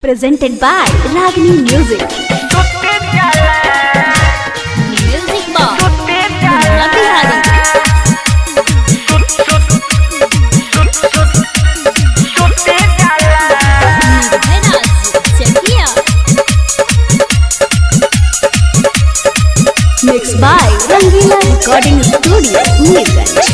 Presented by Ragini Music. Music box. Mixed by Rangila Recording Studio, Neerganj.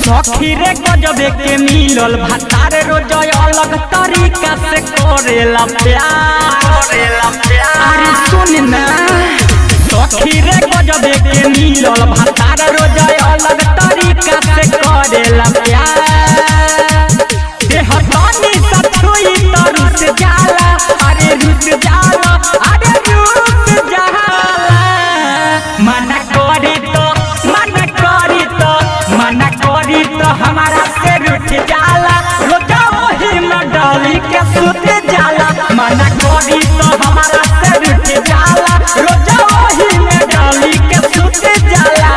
सखी रे गजबे के मिलल भतार रोज अलग तरीका से करेला प्यार। अरे सुन ना सखी रे गजबे के मिलल भतार रोज अलग तरीका से करेला प्यार। देह तनी सछुई त रुस जाला, अरे रुस जाला, अरे रुस जाला। मना करी तो हमारा से रुठ जाला, रोजा वही में डाली के सुत जाला। मना करी तो हमारा से रुठ जाला, रोजा वही में डाली के सुत जाला।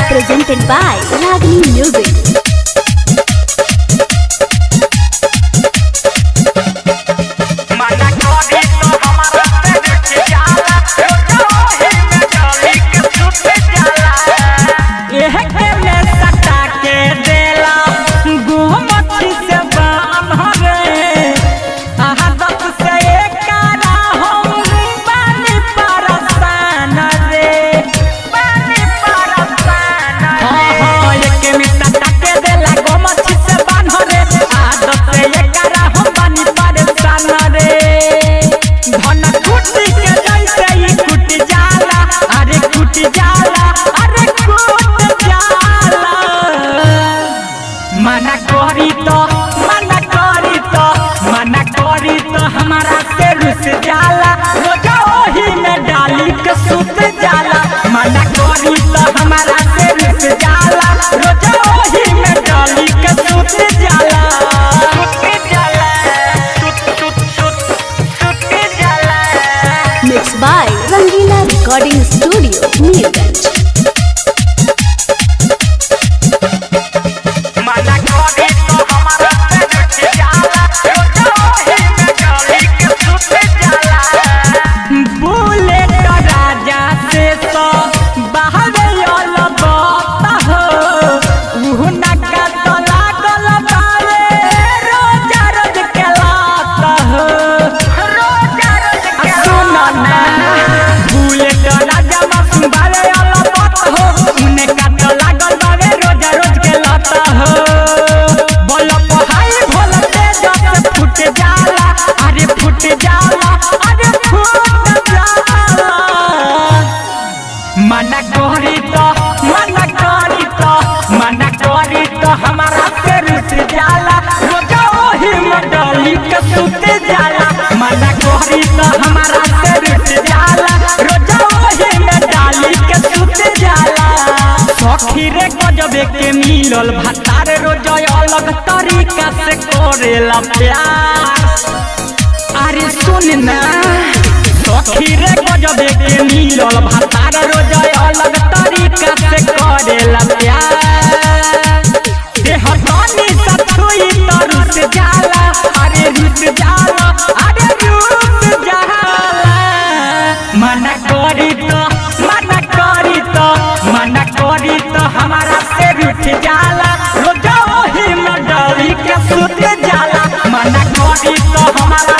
Presented by Ragini Music. हमारा से रुस जाला, रोजा वही में डाली के सुत जाला। मना करी तो हमारा से रुस जाला, रोजा वही में डाली के सुत जाला। Mixed by Rangila Recording Studio, Neerganj. मना करी तो हमारा से रुस जाला, रोजा वही में डाली के सुत जाला। मना करी तो हमारा से रुस जाला, रोजा वही में डाली के सुत जाला। सखी रे गजबे के मिलल भतार रोज अलग तरीका से करेला प्यार। अरे सुन ना सखी रे गजबे के मिलल भतार रोज अलग तरीका से करेला प्यार। देह तनी सछुई त रुस जाला, अरे रुस जाला, अरे रुस जाला। मना करी तो हमारा से रुठ जाला, रोजा वही में डाली के सुत जाला। मना करी तो हमारा